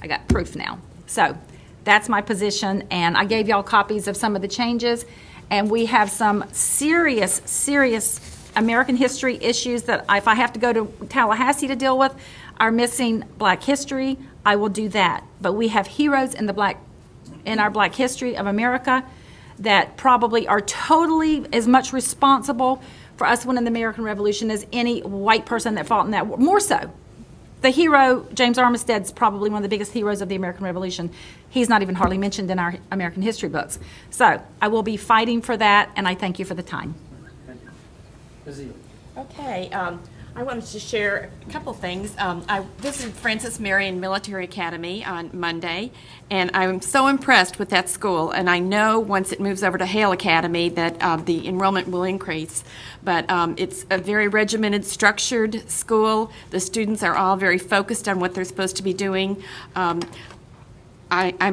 I got proof now. So that's my position, and I gave y'all copies of some of the changes, and we have some serious, serious American history issues that if I have to go to Tallahassee to deal with, are missing Black history, I will do that. But we have heroes in our Black history of America that probably are totally as much responsible for us winning the American Revolution as any white person that fought in that war. More so. The hero, James Armistead's probably one of the biggest heroes of the American Revolution. He's not even hardly mentioned in our American history books. So I will be fighting for that, and I thank you for the time. Okay, I wanted to share a couple things. I visited Francis Marion Military Academy on Monday, and I'm so impressed with that school. And I know once it moves over to Hale Academy that the enrollment will increase. But it's a very regimented, structured school. The students are all very focused on what they're supposed to be doing. I'm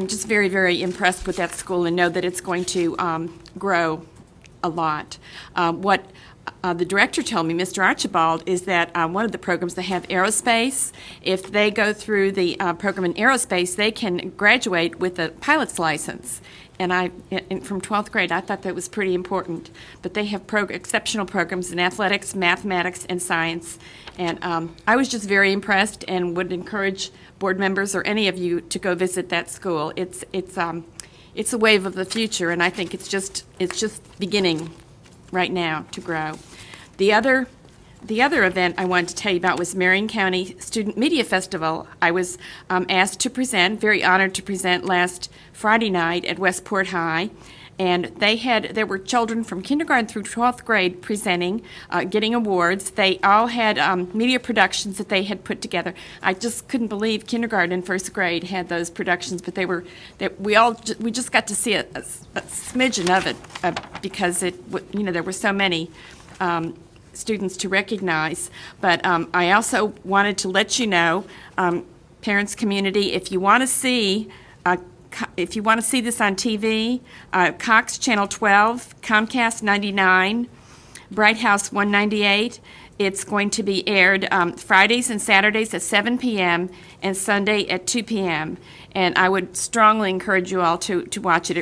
just very, very impressed with that school and know that it's going to grow a lot. What the director told me, Mr. Archibald, is that one of the programs they have aerospace. If they go through the program in aerospace, they can graduate with a pilot's license. And from 12th grade, I thought that was pretty important. But they have exceptional programs in athletics, mathematics, and science. And I was just very impressed and would encourage board members or any of you to go visit that school. It's a wave of the future, and I think it's just beginning right now to grow. The other event I wanted to tell you about was Marion County Student Media Festival. I was asked to present, very honored to present last Friday night at Westport High, and there were children from kindergarten through 12th grade presenting, getting awards. They all had media productions that they had put together. I just couldn't believe kindergarten and first grade had those productions, but we just got to see a smidgen of it because there were so many students to recognize. But I also wanted to let you know, parents, community, if you want to see this on TV, Cox Channel 12, Comcast 99, Bright House 198, it's going to be aired Fridays and Saturdays at 7 p.m. and Sunday at 2 p.m. And I would strongly encourage you all to watch it.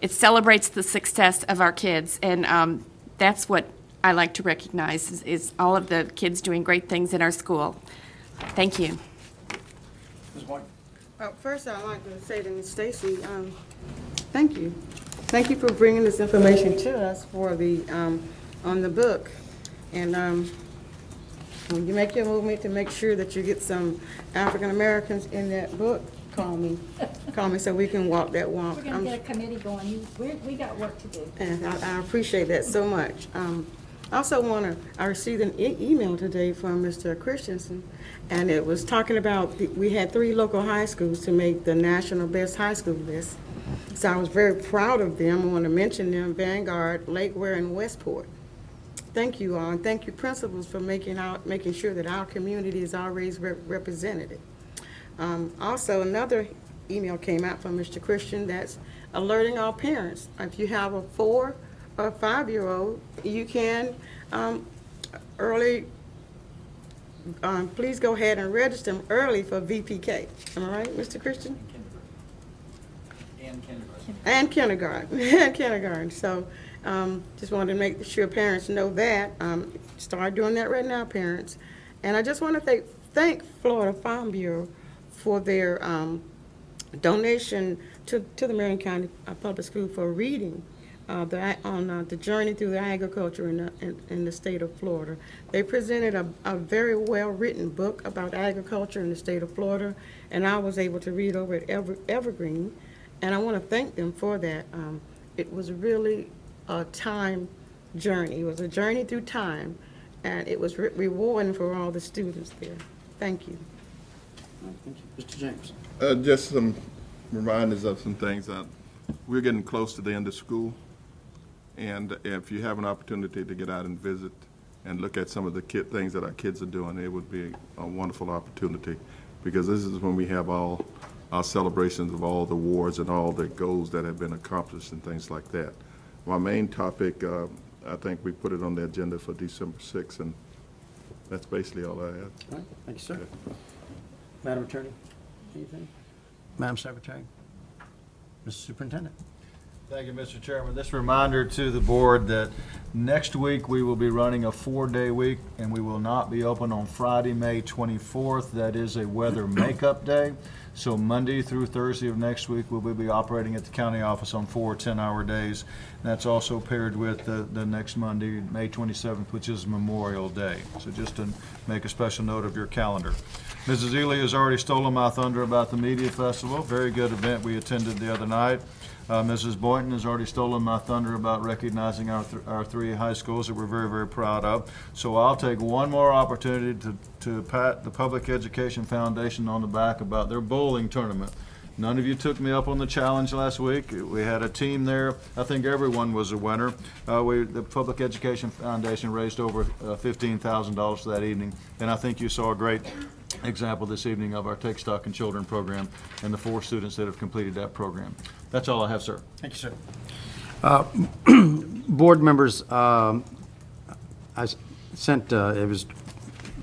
It celebrates the success of our kids, and that's what I like to recognize is all of the kids doing great things in our school. Thank you. First, I'd like to say to Ms. Stacy, thank you. Thank you for bringing this information to us for on the book. And when you make your movement to make sure that you get some African Americans in that book, call me so we can walk that walk. We're going to get a committee going. We got work to do. And I appreciate that so much. I also I received an email today from Mr. Christensen, and it was talking about, we had 3 local high schools to make the national best high school list. So I was very proud of them. I want to mention them: Vanguard, Lake Ware, and Westport. Thank you all, and thank you principals for making sure that our community is always represented. Also, another email came out from Mr. Christian that's alerting all parents. If you have a 4 or 5-year-old, you can please go ahead and register them early for VPK. Am I right, Mr. Christian? And kindergarten. And kindergarten. So just wanted to make sure parents know that. Start doing that right now, parents. And I just want to thank Florida Farm Bureau for their donation to the Marion County Public School for reading on the journey through the agriculture in the state of Florida. They presented a very well-written book about agriculture in the state of Florida, and I was able to read over at Evergreen, and I want to thank them for that. It was really a time journey. It was a journey through time, and it was rewarding for all the students there. Thank you. Thank you. Mr. James. Just some reminders of some things. We're getting close to the end of school, and if you have an opportunity to get out and visit and look at some of the things that our kids are doing, it would be a wonderful opportunity, because this is when we have all our celebrations of all the awards and all the goals that have been accomplished and things like that. My main topic, I think we put it on the agenda for December 6th, and that's basically all I have. All right. Thank you, sir. Madam Attorney, anything? Madam Secretary? Mr. Superintendent? Thank you, Mr. Chairman. This reminder to the board that next week we will be running a 4-day week, and we will not be open on Friday, May 24th. That is a weather makeup day. So Monday through Thursday of next week, we will be operating at the county office on 4 10-hour days. And that's also paired with the next Monday, May 27th, which is Memorial Day. So just to make a special note of your calendar. Mrs. Ely has already stolen my thunder about the Media Festival. Very good event we attended the other night. Mrs. Boynton has already stolen my thunder about recognizing our 3 high schools that we're very, very proud of. So I'll take one more opportunity to pat the Public Education Foundation on the back about their bowling tournament. None of you took me up on the challenge last week. We had a team there. I think everyone was a winner. The Public Education Foundation raised over $15,000 for that evening, and I think you saw a great example this evening of our Take Stock in Children program and the 4 students that have completed that program. That's all I have, sir. Thank you, sir. Board members, I sent, it was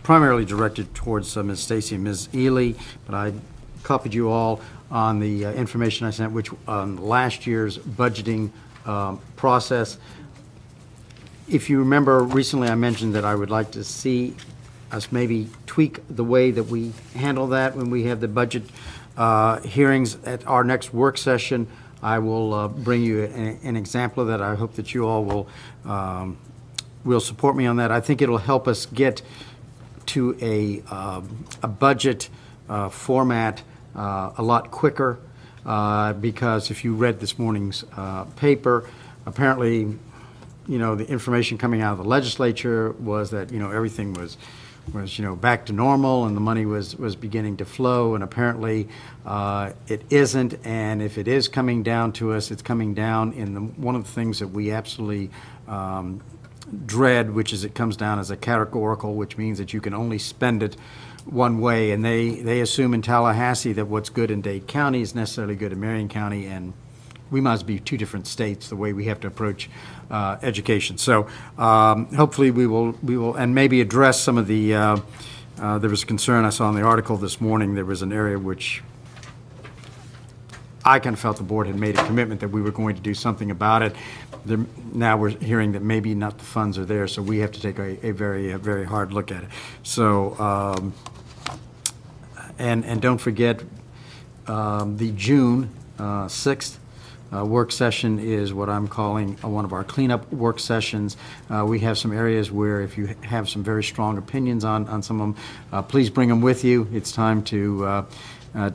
primarily directed towards Ms. Stacy and Ms. Ely, but I copied you all on the information I sent, which on last year's budgeting process. If you remember, recently I mentioned that I would like to see us maybe tweak the way that we handle that when we have the budget hearings at our next work session. I will bring you an example of that. I hope that you all will support me on that. I think it'll help us get to a budget format a lot quicker, because if you read this morning's paper, apparently, the information coming out of the legislature was that, everything was back to normal and the money was beginning to flow, and apparently it isn't. And if it is coming down to us, it's coming down in one of the things that we absolutely dread, which is it comes down as a categorical, which means that you can only spend it one way. And they assume in Tallahassee that what's good in Dade County is necessarily good in Marion County, and we must be 2 different states the way we have to approach education. So hopefully we will and maybe address some of the there was a concern I saw in the article this morning. There was an area which I kind of felt the board had made a commitment that we were going to do something about it. Now we're hearing that maybe not the funds are there, so we have to take a very hard look at it. So and don't forget the June 6th work session is what I'm calling one of our cleanup work sessions. We have some areas where if you have some very strong opinions on some of them, please bring them with you. It's time to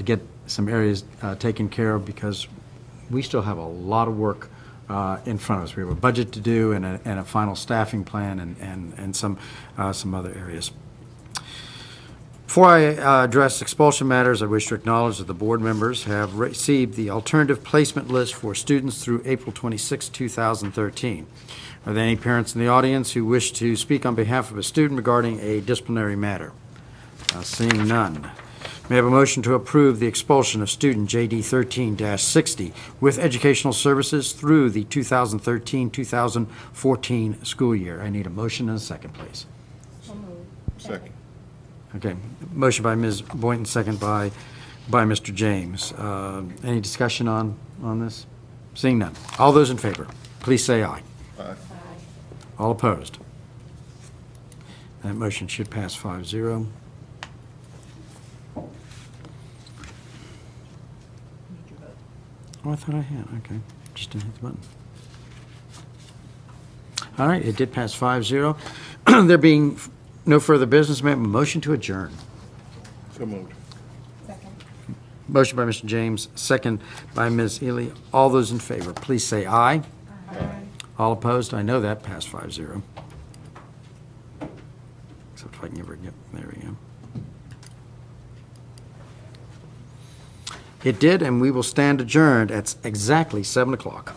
get some areas taken care of, because we still have a lot of work in front of us. We have a budget to do and a final staffing plan and some other areas. Before I address expulsion matters, I wish to acknowledge that the board members have received the alternative placement list for students through April 26, 2013. Are there any parents in the audience who wish to speak on behalf of a student regarding a disciplinary matter? Seeing none. May I have a motion to approve the expulsion of student JD 13-60 with educational services through the 2013-2014 school year? I need a motion and a second, please. Second. Okay, motion by Ms. Boynton, second by Mr. James. Any discussion on this? Seeing none. All those in favor, please say aye. Aye. All opposed? That motion should pass 5-0. Oh, I thought I had, okay. Just didn't hit the button. All right, it did pass 5-0. There being no further business, may I have a motion to adjourn? So moved. Motion by Mr. James, second by Ms. Ely. All those in favor, please say aye. Aye. All opposed? I know that passed 5-0. Except if I can ever get, there we go. It did, and we will stand adjourned at exactly 7 o'clock.